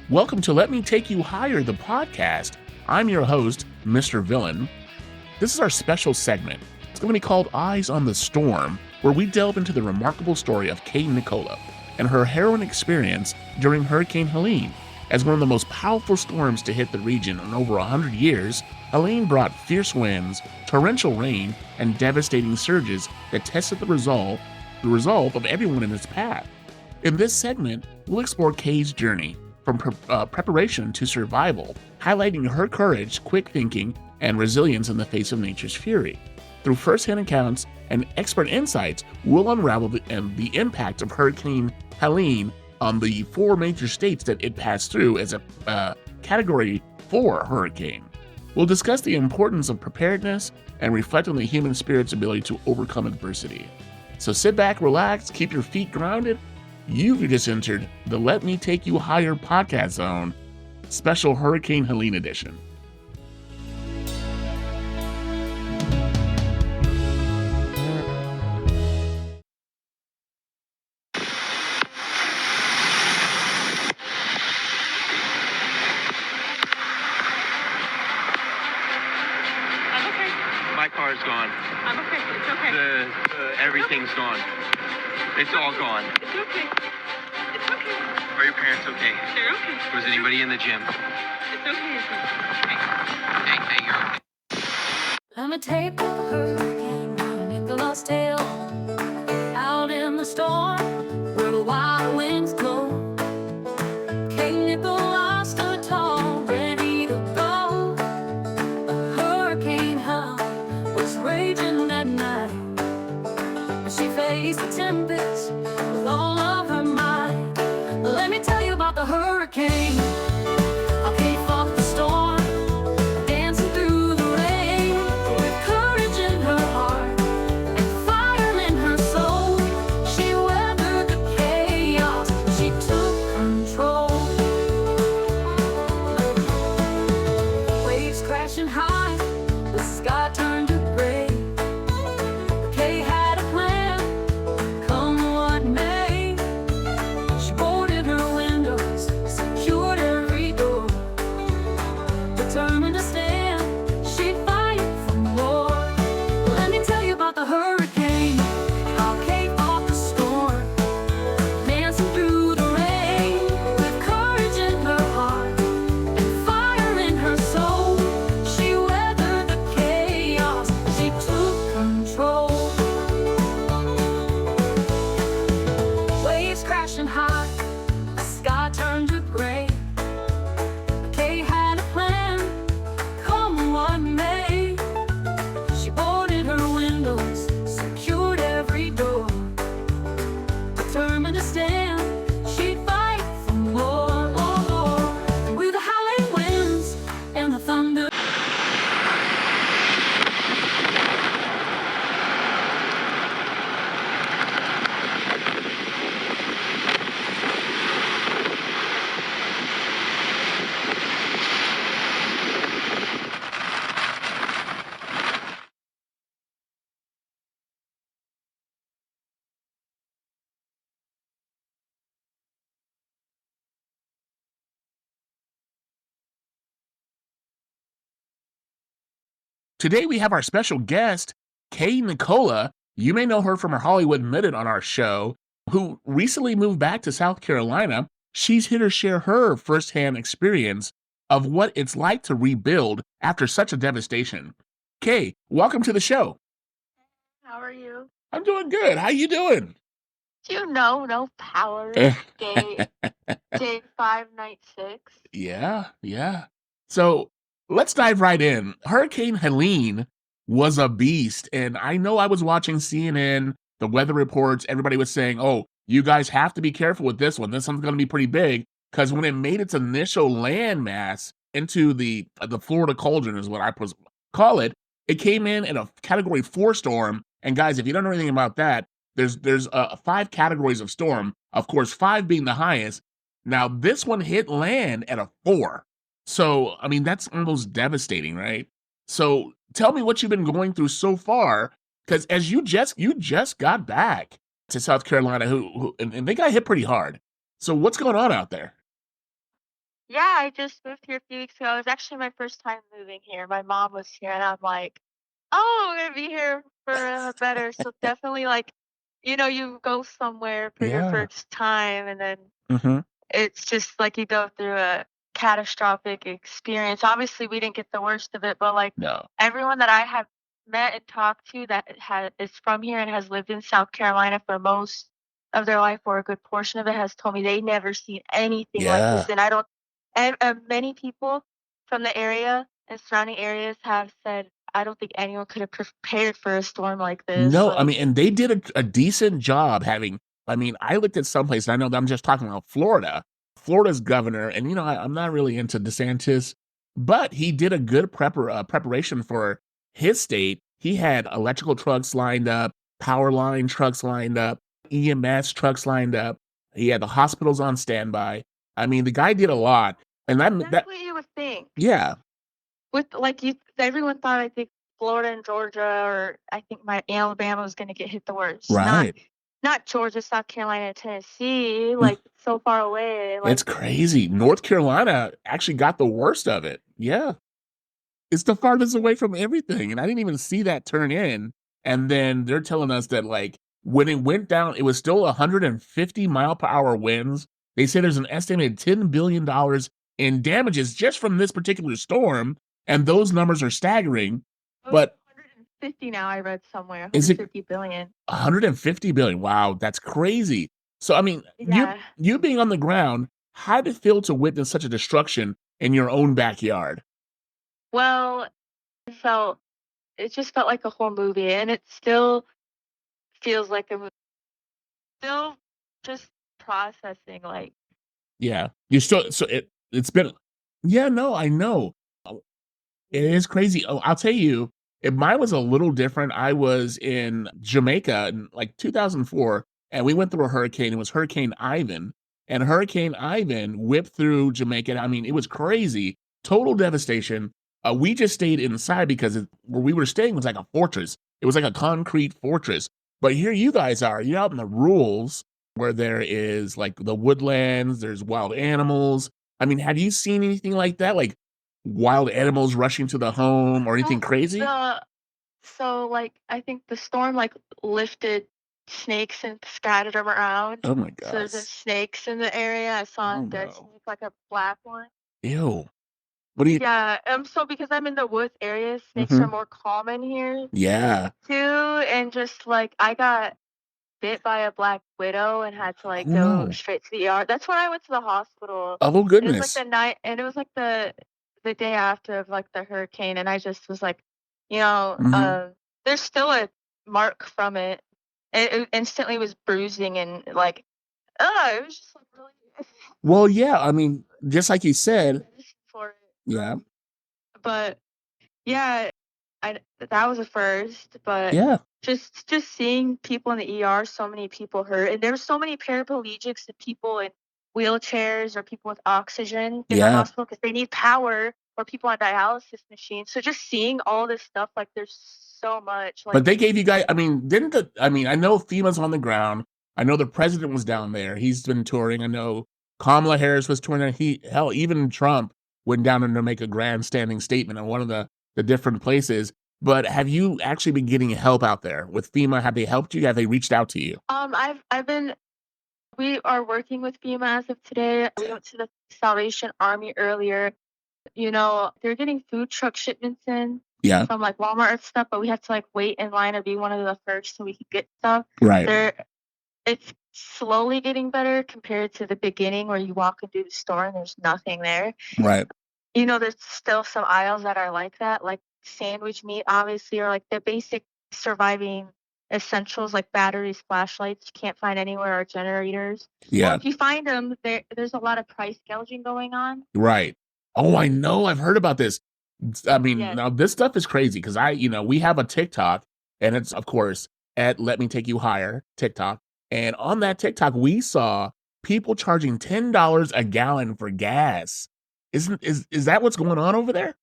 Welcome to Let Me Take You Higher, the podcast. I'm your host, Mr. Villain. This is our special segment. It's going to be called Eyes on the Storm, where we delve into the remarkable story of Kay Nichola and her harrowing experience during Hurricane Hellene. As one of the most powerful storms to hit the region in over 100 years, Hellene brought fierce winds, torrential rain, and devastating surges that tested the resolve of everyone in its path. In this segment, we'll explore Kay's journey from preparation to survival, highlighting her courage, quick thinking, and resilience in the face of nature's fury. Through first-hand accounts and expert insights, we'll unravel the impact of Hurricane Hellene on the four major states that it passed through as a Category 4 hurricane. We'll discuss the importance of preparedness and reflect on the human spirit's ability to overcome adversity. So sit back, relax, keep your feet grounded. You've just entered the Let Me Take You Higher podcast zone, special Hurricane Hellene edition. My car's gone. I'm okay. It's okay. Everything's gone. It's all gone. It's okay. It's okay. Are your parents okay? They're okay. Was anybody in the gym? It's okay. It's okay. Hey, you're okay. Let me take the hurricane, Nicola's tale, out in the storm where the wild winds blow. Kay Nichola stood tall, ready to go. A hurricane was raging that night. She faced the tempest with all of her might. Let me tell you about the hurricane. I came off the storm, dancing through the rain, with courage in her heart and fire in her soul. She weathered the chaos, she took control. Waves crashing high, the sky turned to gray. Kay had a plan, come what may. She boarded her windows, secured every door. Determined to stand, she'd fight for more. Let me tell you about the hurricane, how Kay fought the storm, dancing through the rain, with courage in her heart and fire in her soul. She weathered the chaos, she took control. Waves crashing high, the sky turned to gray. Kay had a plan, come what may. She boarded her windows, secured every door. Determined to stand, she'd fight for more. And with the howling winds and the thunder, Today we have our special guest, Kay Nichola. You may know her from her Hollywood Minute on our show, who recently moved back to South Carolina. She's here to share her firsthand experience of what it's like to rebuild after such a devastation. Kay, welcome to the show. How are you? I'm doing good. How you doing? No power. Day 5, night 6. Yeah. So let's dive right in. Hurricane Hellene was a beast, and I know I was watching CNN, the weather reports, everybody was saying, oh, you guys have to be careful with this one. This one's going to be pretty big, because when it made its initial landmass into the Florida cauldron is what I call it, it came in at a Category 4 storm. And guys, if you don't know anything about that, there's 5 categories of storm, of course, 5 being the highest. Now, this one hit land at a 4. So, I mean, that's almost devastating, right? So tell me what you've been going through so far, because as you just got back to South Carolina, and they got hit pretty hard. So what's going on out there? Yeah, I just moved here a few weeks ago. It was actually my first time moving here. My mom was here, and I'm like, "Oh, I'm gonna be here for better." So definitely, like, you go somewhere for your Yeah. first time, and then Hmm. it's just like you go through a catastrophic experience. Obviously, we didn't get the worst of it, but like No. everyone that I have met and talked to that is from here and has lived in South Carolina for most of their life or a good portion of it has told me they never seen anything like this. Yeah. And I don't, and many people from the area and surrounding areas have said, I don't think anyone could have prepared for a storm like this. No, I Like, mean, and they did a decent job having. I mean, I looked at some place, and I know that I'm just talking about Florida. Florida's governor, and I'm not really into DeSantis, but he did a good preparation for his state. He had electrical trucks lined up, power line trucks lined up, EMS trucks lined up. He had the hospitals on standby. I mean, the guy did a lot, and that's what you would think. yeah, With like everyone thought I think Florida and Georgia or I think my Alabama was gonna get hit the worst. Not right. not Georgia, South Carolina, and Tennessee, like so far away. It's Like crazy. North Carolina actually got the worst of it. Yeah. It's the farthest away from everything, and I didn't even see that turn in, and then they're telling us that, like, when it went down, it was still 150-mile-per-hour winds. They say there's an estimated $10 billion in damages just from this particular storm, and those numbers are staggering, oh, but 150 now I read somewhere, is it 150 billion. 150 billion? Wow, that's crazy. So, I mean, you Yeah. you being on the ground, how did it feel to witness such a destruction in your own backyard? Well, it just felt like a whole movie and it still feels like a movie. Still just processing like Yeah. You still so it's been yeah, no, I know. Oh, it is crazy. Oh, I'll tell you, mine was a little different. I was in Jamaica in, like, 2004, and we went through a hurricane. It was Hurricane Ivan, and Hurricane Ivan whipped through Jamaica. I mean, it was crazy. Total devastation. We just stayed inside because where we were staying was like a fortress. It was like a concrete fortress. But here you guys are. You're out in the rurals where there is, like, the woodlands, there's wild animals. I mean, have you seen anything like that? Like, wild animals rushing to the home or anything well, crazy? like I think the storm like lifted snakes and scattered them around. Oh my So there's gosh. snakes in the area. I saw a Oh dead no. snake, like a black one. Ew. What do you Yeah, so because I'm in the woods area, snakes are Mhm. more common here Yeah. too, and just like I got bit by a black widow and had to like Oh go no. straight to the ER. That's when I went to the hospital. Oh It was like goodness. the night, and it was like the day after of like the hurricane, and I just was like, you know, Mhm. there's still a mark from it. It instantly was bruising and like, it was just like really Well, yeah, I mean, just like you said for it. yeah. But yeah, I that was a first, but Yeah. just seeing people in the ER, so many people hurt, and there were so many paraplegics and people in wheelchairs or people with oxygen in the Yeah. hospital because they need power or people on dialysis machines. So just seeing all this stuff, like there's so much, But like they gave you guys I mean, didn't the I mean, I know FEMA's on the ground. I know the president was down there. He's been touring. I know Kamala Harris was touring. And hell, even Trump went down there to make a grandstanding statement on one of the different places. But have you actually been getting help out there with FEMA? Have they helped you? Have they reached out to you? I've been we are working with FEMA as of today. We went to the Salvation Army earlier. They're getting food truck shipments in Yeah. from like Walmart and stuff, but we have to like wait in line or be one of the first so we could get stuff. Right. They're It's slowly getting better compared to the beginning where you walk into the store and there's nothing there. Right. There's still some aisles that are like that, like sandwich meat, obviously, or like the basic surviving essentials like batteries, flashlights, you can't find anywhere, or generators. Or Yeah. if you find them, there's a lot of price gouging going on. Right. Oh, I know. I've heard about this. I mean, Yes. now this stuff is crazy because we have a TikTok, and it's, of course, at Let Me Take You Higher TikTok. And on that TikTok, we saw people charging $10 a gallon for gas. Is that what's going on over there?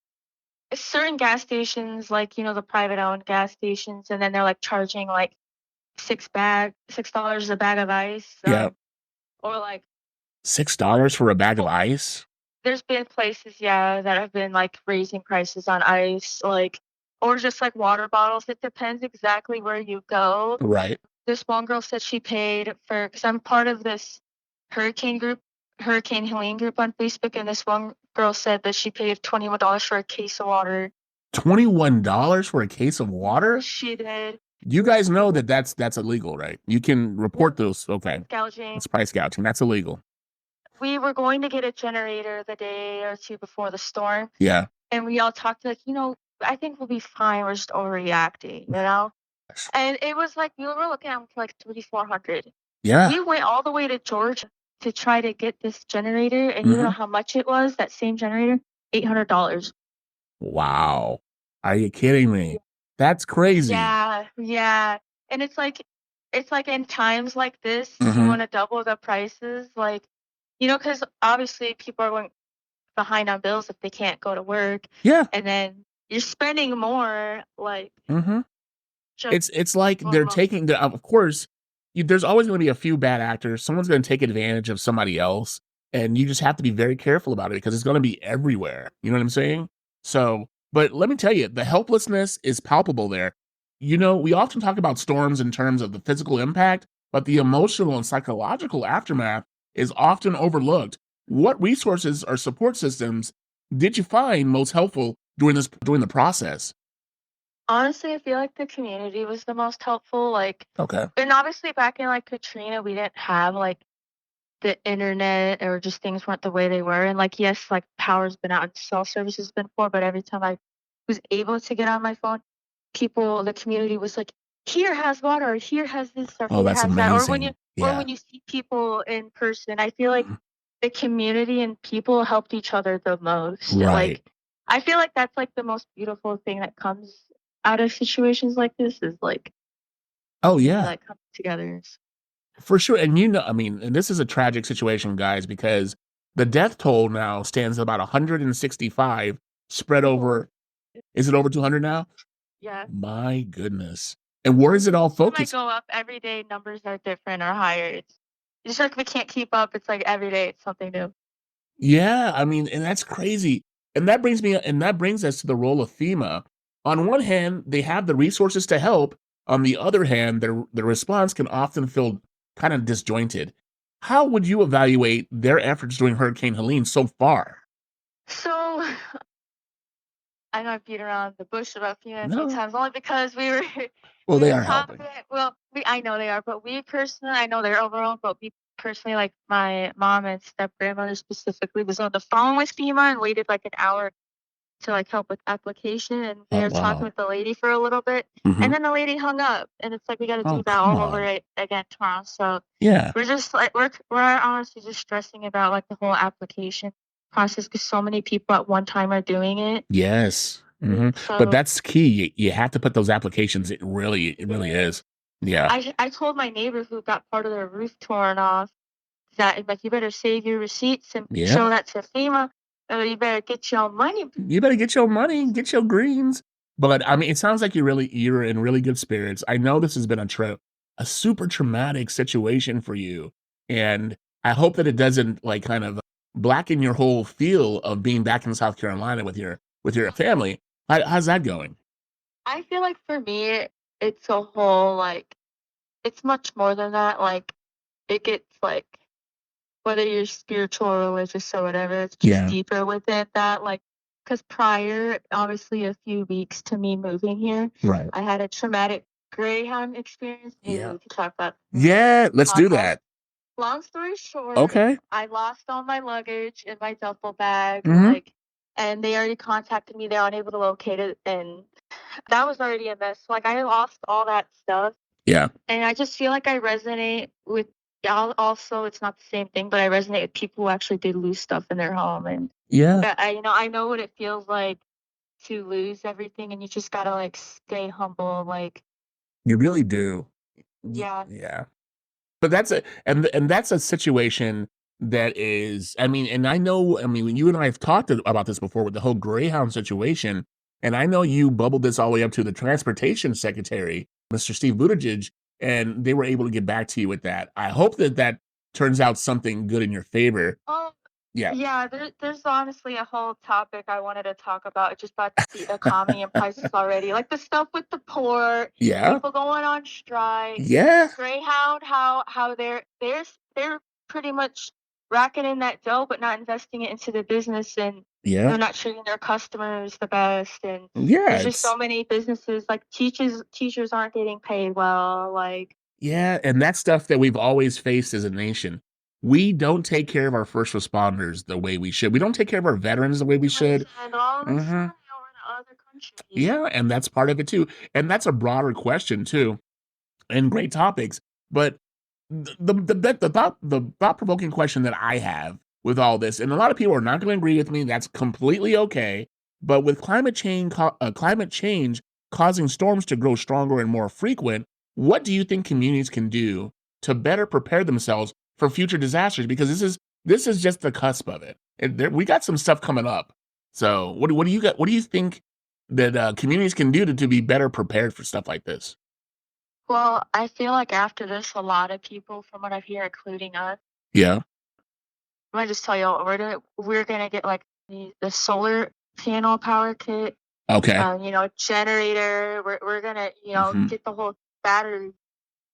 Certain gas stations, like, the private owned gas stations, and then they're like charging like $6 a bag of ice, Yeah. or like $6 for a bag of oh, ice? there's been places, yeah, that have been like raising prices on ice, like, or just like water bottles. It depends exactly where you go. Right. This one girl said she paid for, because I'm part of this hurricane group, Hurricane Hellene group on Facebook, and this one girl said that she paid $21 for a case of water. $21 for a case of water? She did. You guys know that that's illegal, right? You can report those. Okay. Gouging. That's price gouging. That's illegal. We were going to get a generator the day or two before the storm. Yeah. And we all talked like, I think we'll be fine. We're just overreacting, And it was like, we were looking at like 3,400. Yeah. We went all the way to Georgia to try to get this generator. And you know how much it was, that same generator? $800. Wow. Are you kidding me? That's crazy. Yeah. And it's like in times like this, you want to double the prices. Like, because obviously people are going behind on bills if they can't go to work. Yeah. And then you're spending more, like. It's like they're taking the, of course, there's always going to be a few bad actors. Someone's going to take advantage of somebody else, and you just have to be very careful about it because it's going to be everywhere. You know what I'm saying? So, but let me tell you, the helplessness is palpable there. We often talk about storms in terms of the physical impact, but the emotional and psychological aftermath is often overlooked. What resources or support systems did you find most helpful during the process? Honestly, I feel like the community was the most helpful. Like, Okay. and obviously back in like Katrina, we didn't have like the internet, or just things weren't the way they were. And like, yes, like power's been out and cell service has been poor, but every time I was able to get on my phone, the community was like, here has water, or here has this, or Oh, here that's has that. Or when amazing. when you see people in person, I feel like the community and people helped each other the most. Right. Like, I feel like that's like the most beautiful thing that comes out of situations like this, is like, oh yeah, like coming together. for sure. And and this is a tragic situation, guys, because the death toll now stands at about 165 spread over. Is it over 200 now? Yeah. My goodness. And where is it all It might focused? go up every day. Numbers are different or higher. It's just like we can't keep up. It's like every day it's something new. Yeah, and that's crazy. And that brings us to the role of FEMA. On one hand, they have the resources to help. On the other hand, their response can often feel kind of disjointed. How would you evaluate their efforts during Hurricane Helene so far? So I know I beat around the bush about FEMA a few No. times, only because we were Well, we they were are helping. talking. Well, I know they are, but we personally, I know they're overall, but we personally, like my mom and step grandmother specifically, was on the phone with FEMA and waited like an hour to like help with application, and they Oh, were talking wow. with the lady for a little bit, and then the lady hung up, and it's like we got to Oh, do that come all over on. it again tomorrow. So Yeah. we're just like we're honestly just stressing about like the whole application process, because so many people at one time are doing it. Yes. But So that's key. You have to put those applications. It really is. Yeah. I told my neighbor who got part of their roof torn off that, like, you better save your receipts and Yeah. show that to FEMA, or you better get your money. You better get your money, get your greens. But it sounds like you're in really good spirits. I know this has been a super traumatic situation for you, and I hope that it doesn't like kind of blacken your whole feel of being back in South Carolina with your family. How's that going? I feel like for me, it's a whole, like, it's much more than that. Like, it gets like, whether you're spiritual or religious or whatever, it's just deeper within that. Like, because prior, obviously, a few weeks to me moving here, Right. I had a traumatic Greyhound experience. Maybe Yeah. we could talk about. Yeah, let's do that. Long story short, Okay. I lost all my luggage in my duffel bag, Mhm. and they already contacted me. They're unable to locate it, and that was already a mess. Like, I lost all that stuff. Yeah. And I just feel like I resonate with, also, it's not the same thing, but I resonate with people who actually did lose stuff in their home. And Yeah. I know what it feels like to lose everything, and you just gotta like stay humble. Like, You really do. yeah. Yeah. But that's a situation that is, and when you and I have talked about this before with the whole Greyhound situation, and I know you bubbled this all the way up to the transportation secretary, Mr. Steve Buttigieg, and they were able to get back to you with that. I hope that turns out something good in your favor. Yeah. Yeah, there's honestly a whole topic I wanted to talk about just about the economy and prices already. Like the stuff with the port, Yeah. people going on strike, Yeah. Greyhound, how they're pretty much racking in that dough but not investing it into the business, and Yeah. they're not treating their customers the best, and Yeah. there's just so many businesses like teachers aren't getting paid well, like Yeah, and that's stuff that we've always faced as a nation. We don't take care of our first responders the way we should. We don't take care of our veterans the way we should. and all this Hmm. money over to other countries. Yeah, and that's part of it too. And that's a broader question too, and great topics. But the thought provoking question that I have with all this, and a lot of people are not going to agree with me. That's completely okay. But with climate change causing storms to grow stronger and more frequent, what do you think communities can do to better prepare themselves for future disasters? Because this is just the cusp of it. We got some stuff coming up. So what do you got? What do you think that communities can do to be better prepared for stuff like this? Well, I feel like after this, a lot of people, from what I hear, including us, Yeah. I'm gonna just tell you, we're gonna get like the solar panel power kit, Okay. generator. We're gonna Mhm. get the whole battery.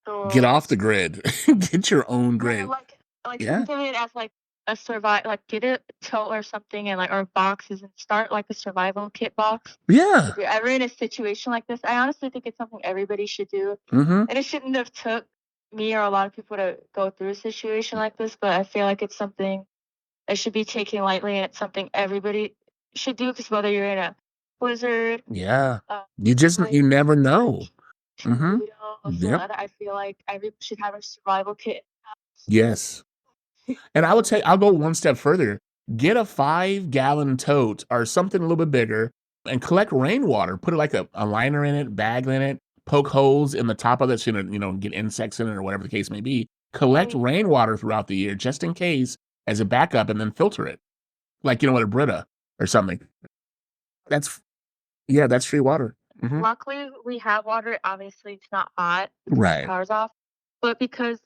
Get So off the grid. Get your own yeah, grid. like Yeah. think of it as like a survive, like get a tote or something, and like or boxes, and start like a survival kit box. Yeah. If you're ever in a situation like this, I honestly think it's something everybody should do. Mhm. And it shouldn't have took me or a lot of people to go through a situation like this, but I feel like it's something that should be taken lightly, and it's something everybody should do because whether you're in a blizzard, Yeah. uh, You never know. Mhm. tornado, or Yep. flood, I feel like everybody should have a survival kit. Yes. And I would say I'll go one step further. Get a 5-gallon tote or something a little bit bigger and collect rainwater. Put it like a liner in it, bag in it, poke holes in the top of it so get insects in it or whatever the case may be. Collect Mm, rainwater throughout the year just in case as a backup and then filter it. Like, with a Brita or something. That's Yeah, that's free water. Mhm. Luckily, we have water. Obviously, it's not hot because the Right. power's off. But because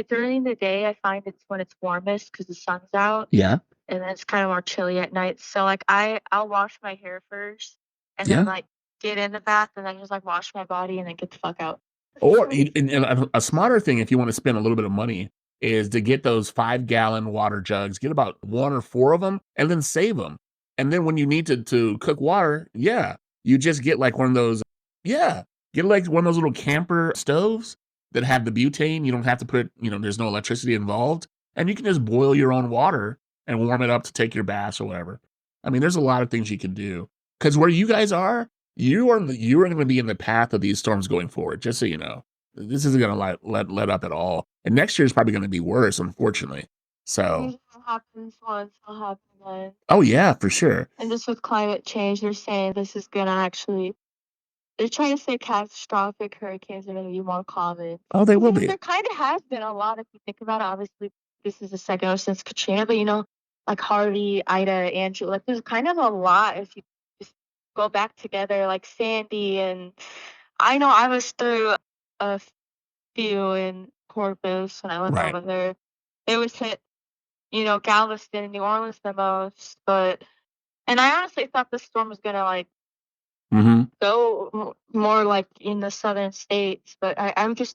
during the day, I find it's when it's warmest because the sun's out, Yeah. and then it's kind of more chilly at night. So like I'll wash my hair first, and then Yeah. like get in the bath, and then just like wash my body, and then get the fuck out. Or and a smarter thing if you wanna spend a little bit of money is to get those 5-gallon water jugs, get about 1 or 4 of them, and then save them. And then when you need to cook water, yeah, you just get, like, one of those. Yeah, get, like, one of those little camper stoves that have the butane, you don't have to put there's no electricity involved, and you can just boil your own water and warm it up to take your baths or whatever. I mean, there's a lot of things you can do. Because where you guys are, you are gonna be in the path of these storms going forward, just so you know. This isn't gonna let up at all, and next year is probably gonna be worse, unfortunately. So Usually what happens once, will happen then. oh, yeah, for sure. And just with climate change, they're saying this is gonna actually. They're trying to say catastrophic hurricanes are gonna be more common. Oh, they 'Cause, will be. there kind of has been a lot if you think about it. Obviously, this is the second one since Katrina, but like Harvey, Ida, Andrew, like there's kind of a lot if you just go back together, like Sandy, and I know I was through a few in Corpus when I lived Right. over there. It was hit, Galveston and New Orleans the most, and I honestly thought the storm was gonna like Mhm. go more like in the southern states, but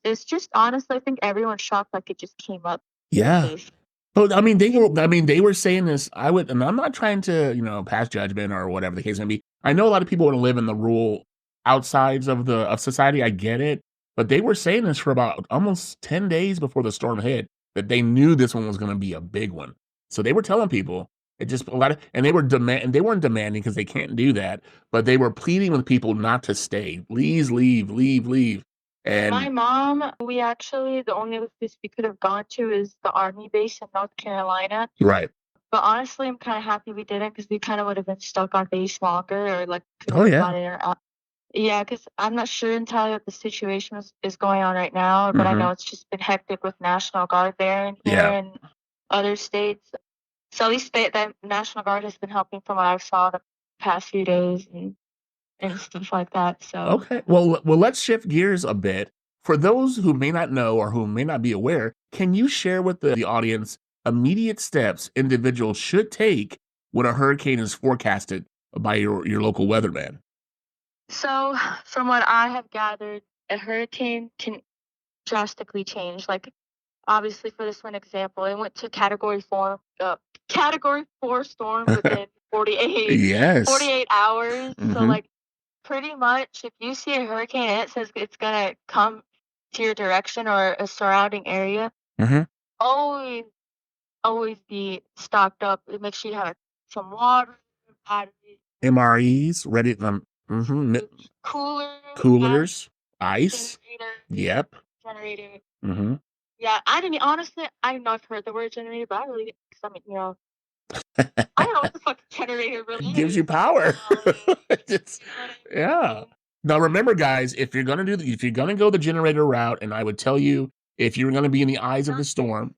it's just honestly, I think everyone's shocked like it just came up like Yeah. this. But, I mean, they were saying this. And I'm not trying to, pass judgment or whatever the case may be. I know a lot of people wanna live in the rural outsides of society, I get it, but they were saying this for about almost 10 days before the storm hit, that they knew this one was gonna be a big one. So they were telling people, it just a lot of and they weren't demanding because they can't do that, but they were pleading with people not to stay. "Please leave, leave, leave." My And mom, the only place we could have gone to is the army base in North Carolina. right. But honestly, I'm kind of happy we didn't because we kind of would have been stuck on base longer or like could Oh, have yeah. gone in or out. Yeah, because I'm not sure entirely what the situation is going on right now, but I know Mhm. it's just been hectic with National Guard there and here Yeah. and other states. So at least the National Guard has been helping from what I saw the past few days and stuff like that. So Okay. Well, let's shift gears a bit. For those who may not know or who may not be aware, can you share with the audience immediate steps individuals should take when a hurricane is forecasted by your local weatherman? So, from what I have gathered, a hurricane can drastically change. Like, obviously, for this one example, it went to category 4 storm within 48 Yes. hours. So, Mm-hmm. like, pretty much, if you see a hurricane and it says it's gonna come to your direction or a surrounding area, Mm-hmm. always, always be stocked up. Make sure you have some water, batteries, MREs, ready. coolers, Coolers, ice. generator, Yep. generator. Mm-hmm. Yeah, I didn't honestly. I know I've heard the word generator, but I really, cause I mean, I don't know what the fuck a generator really It gives is. you power. It's- You know what I yeah. mean? Now remember, guys, if you're gonna go the generator route, and I would tell you, if you're gonna be in the eyes of the storm,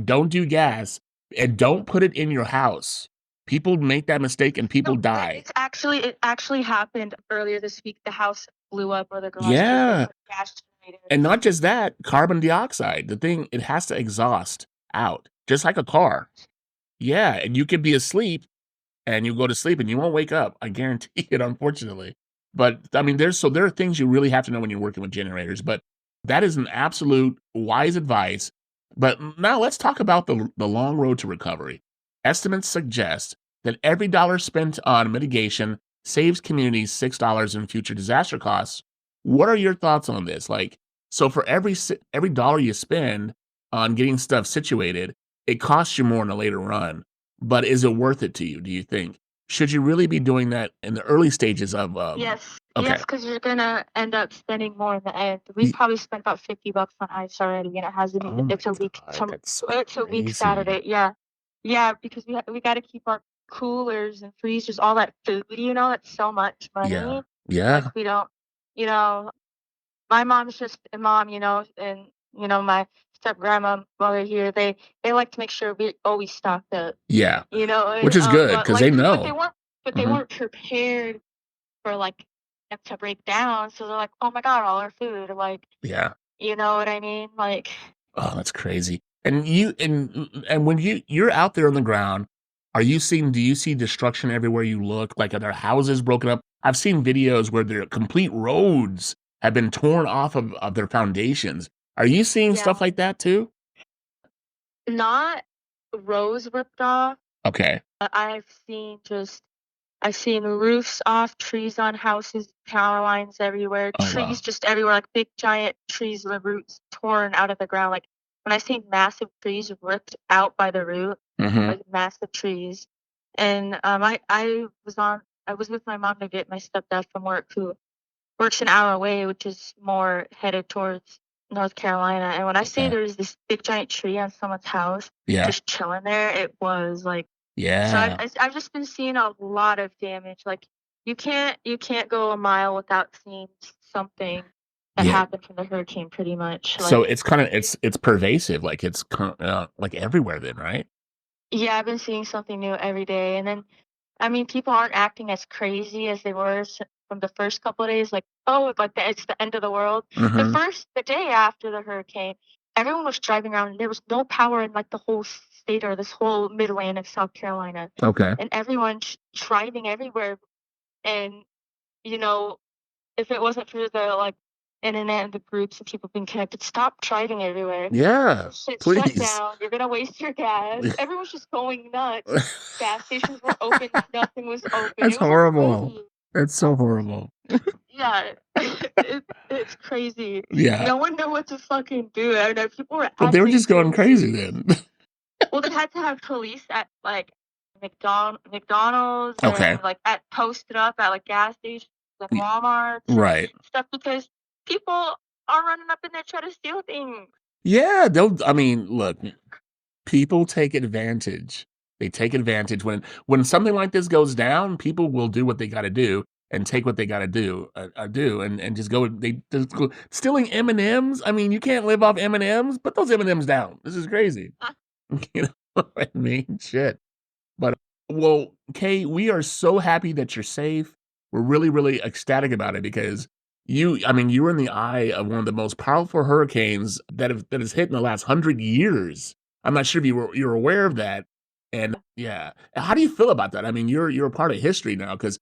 don't do gas, and don't put it in your house. People make that mistake and people No, die. it actually happened earlier this week. The house blew up or the garage because Yeah. they put a gas generator. And not just that, carbon dioxide. The thing, it has to exhaust out, just like a car. Yeah, and you could be asleep and you go to sleep and you won't wake up. I guarantee it, unfortunately. But I mean, there are things you really have to know when you're working with generators. But that is an absolute wise advice. But now let's talk about the long road to recovery. Estimates suggest that every dollar spent on mitigation saves communities $6 in future disaster costs. What are your thoughts on this? Like, so for every dollar you spend on getting stuff situated, it costs you more in the later run. But is it worth it to you, do you think? Should you really be doing that in the early stages of Yes, okay. yes, because you're gonna end up spending more in the end. We probably spent about $50 on ice already, and it hasn't even. It's a week. That's so It's a week crazy. Saturday. Yeah, because we got to keep our coolers and freezers, all that food. That's so much money. Yeah. Like we don't. You know, my mom's just a mom. And my step grandmother here. They like to make sure we always stocked up. Yeah. And, Which is good but, because like, they But know. they weren't prepared for like them to break down. So they're like, oh my god, all our food. Like, Yeah. you know what I mean? Like, Oh, that's crazy. And when you're out there on the ground, do you see destruction everywhere you look? Like, are there houses broken up? I've seen videos where their complete roads have been torn off of their foundations. Are you seeing stuff like that too? not rows ripped off. Okay. I've seen roofs off, trees on houses, power lines everywhere, trees just everywhere, like big giant trees with roots torn out of the ground. Like when I see massive trees ripped out by the root, like massive trees. And I was with my mom to get my stepdad from work, who works an hour away, which is more headed towards North Carolina. And when I say there's this big giant tree on someone's house, just chilling there, it was like. Yeah. So I've just been seeing a lot of damage. Like you can't go a mile without seeing something that happened from the hurricane, pretty much. So it's kind of it's pervasive, like it's like everywhere then, right? Yeah, I've been seeing something new every day, and then I mean, people aren't acting as crazy as they were from the first couple of days. Like, it's the end of the world. The day after the hurricane, everyone was driving around, and there was no power in like the whole state or this whole Mid-Atlantic, South Carolina. Okay. And everyone's driving everywhere, and if it wasn't for the like internet and the groups and people being connected, stop driving everywhere. Yeah, please. Shut down. You're gonna waste your gas. Everyone's just going nuts. Gas stations were open. Nothing was open. That's It was horrible. crazy. That's so horrible. Yeah, it's crazy. Yeah. No one knew what to fucking do. I know people were. But they were just going crazy then. Well, they had to have police at like McDonald's and like posted up at like gas stations, like Walmart, right? Stuff, because people are running up in there trying to steal things. Yeah, I mean, look, people take advantage. They take advantage when something like this goes down. People will do what they got to do and take what they got to do, and just go. They just go stealing M&Ms. I mean, you can't live off M&Ms. Put those M&Ms down. This is crazy. You know what I mean? Shit. But well, Kay, we are so happy that you're safe. We're really, really ecstatic about it because you were in the eye of one of the most powerful hurricanes that has hit in the last 100 years. I'm not sure if you're aware of that. And yeah, how do you feel about that? I mean, you're a part of history now because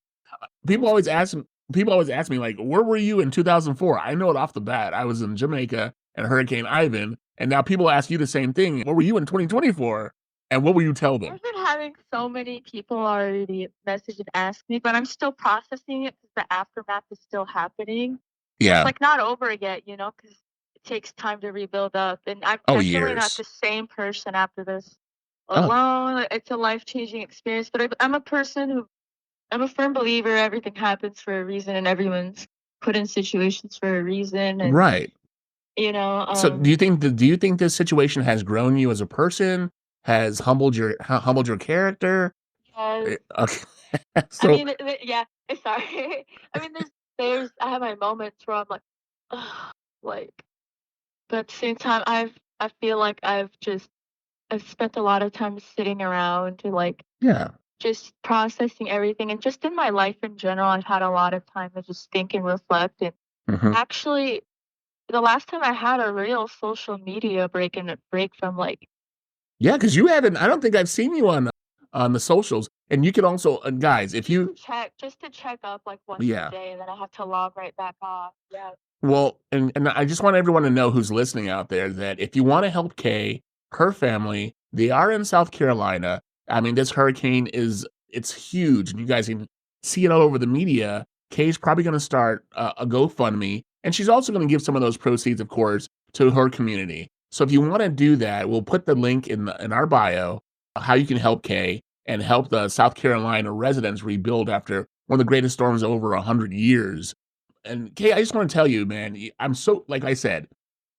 people always ask people always ask me like, where were you in 2004? I know it off the bat. I was in Jamaica and Hurricane Ivan, and now people ask you the same thing. What were you in 2024? And what will you tell them? I've been having so many people already message and ask me, but I'm still processing it because the aftermath is still happening. Yeah. It's like not over yet, because it takes time to rebuild up. And I'm Oh, definitely not years. the same person after this Oh. alone. It's a life-changing experience, but I'm a firm believer everything happens for a reason and everyone's put in situations for a reason. And, Right. So do you think this situation has grown you as a person? Has humbled your character? yes. Okay. I So mean, yeah, sorry. I mean, I have my moments where I'm like, ugh, like, but at the same time, I feel like I've spent a lot of time sitting around to like yeah. just processing everything, and just in my life in general, I've had a lot of time to just think and reflect. And Mhm. actually, the last time I had a real social media break and a break from like Yeah, because you haven't. I don't think I've seen you on the socials. And you can also, guys, if you, just to check up like once a yeah. day, and then I have to log right back off. Yeah. Well, and I just want everyone to know who's listening out there that if you want to help Kay, her family, they are in South Carolina. I mean, this hurricane it's huge, and you guys can see it all over the media. Kay's probably going to start a GoFundMe, and she's also going to give some of those proceeds, of course, to her community. So if you want to do that, we'll put the link in our bio how you can help Kay and help the South Carolina residents rebuild after one of the greatest storms of over 100 years. And Kay, I just want to tell you, man, I'm so, like I said,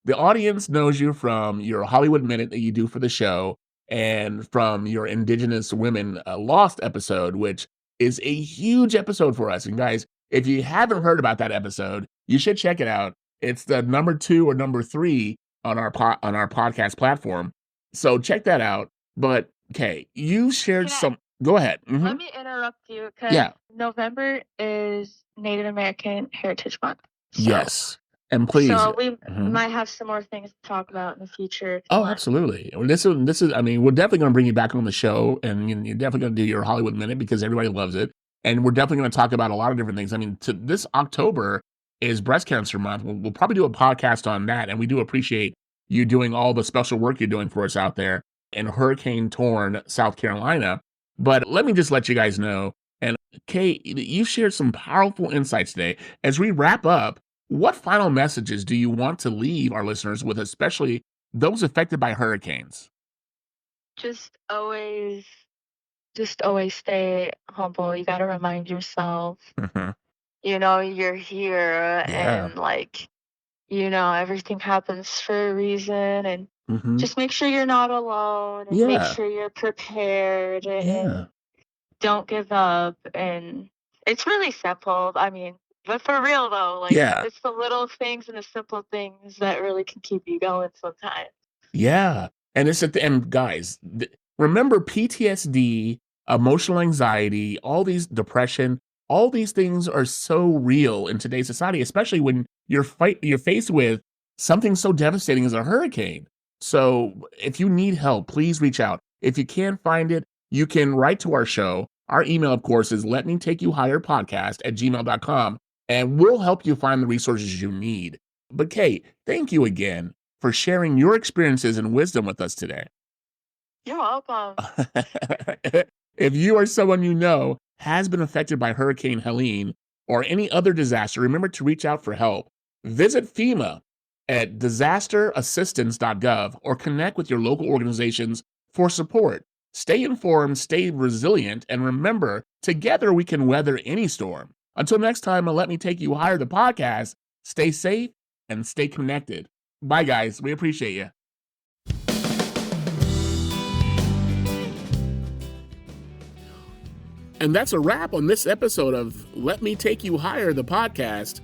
the audience knows you from your Hollywood Minute that you do for the show and from your Indigenous Women Lost episode, which is a huge episode for us. And guys, if you haven't heard about that episode, you should check it out. It's the number 2 or number 3 on our podcast platform. So check that out. But Kay, you shared some. Go ahead. Mhm. Let me interrupt you because Yeah. November is Native American Heritage Month. So, Yes. And please. So we Mhm. might have some more things to talk about in the future. Oh, absolutely. Well, this is. I mean, we're definitely going to bring you back on the show, and you're definitely going to do your Hollywood Minute because everybody loves it. And we're definitely going to talk about a lot of different things. I mean, this October is Breast Cancer Month. We'll probably do a podcast on that, and we do appreciate you doing all the special work you're doing for us out there in hurricane-torn South Carolina. But let me just let you guys know, and Kay, you shared some powerful insights today. As we wrap up, what final messages do you want to leave our listeners with, especially those affected by hurricanes? Just always stay humble. You got to remind yourself, Mhm. you're here, Yeah. and like, everything happens for a reason, and Mhm. just make sure you're not alone, and make Yeah. sure you're prepared, Yeah. and don't give up. And it's really simple. I mean, but for real though, like Yeah. it's the little things and the simple things that really can keep you going sometimes. Yeah. And and guys, remember PTSD, emotional anxiety, all these depression, all these things are so real in today's society, especially when you're faced with something so devastating as a hurricane. So if you need help, please reach out. If you can't find it, you can write to our show. Our email, of course, is letmetakeyouhigherpodcast@gmail.com, and we'll help you find the resources you need. But Kay, thank you again for sharing your experiences and wisdom with us today. You're welcome. If you or someone you know has been affected by Hurricane Helene or any other disaster, remember to reach out for help. Visit FEMA at disasterassistance.gov or connect with your local organizations for support. Stay informed, stay resilient, and remember, together we can weather any storm. Until next time, Let Me Take You Higher, the podcast, stay safe and stay connected. Bye, guys. We appreciate you. And that's a wrap on this episode of Let Me Take You Higher, the podcast.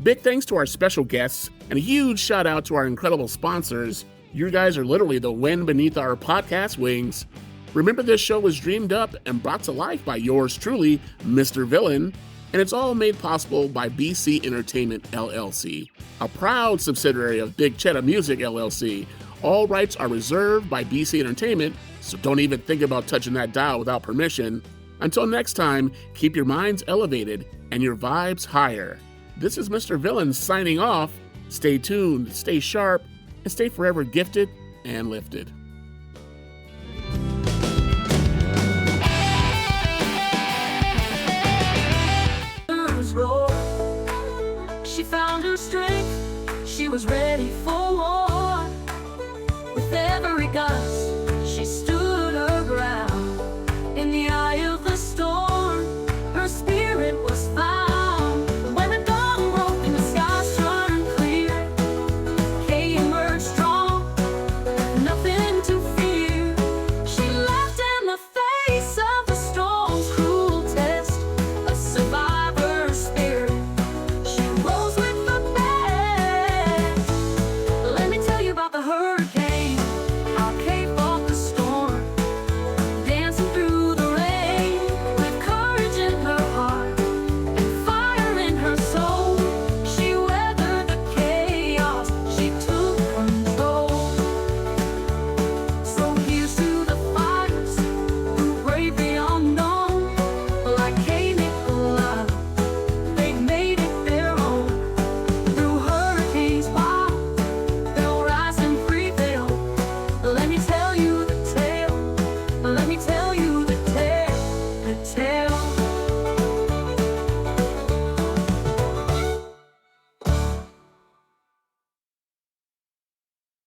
Big thanks to our special guests and a huge shout out to our incredible sponsors. You guys are literally the wind beneath our podcast wings. Remember, this show was dreamed up and brought to life by yours truly, Mr. Villain. And it's all made possible by BC Entertainment LLC, a proud subsidiary of Big Cheddar Music LLC. All rights are reserved by BC Entertainment, so don't even think about touching that dial without permission. Until next time, keep your minds elevated and your vibes higher. This is Mr. Villain signing off. Stay tuned, stay sharp, and stay forever gifted and lifted. She found her strength, she was ready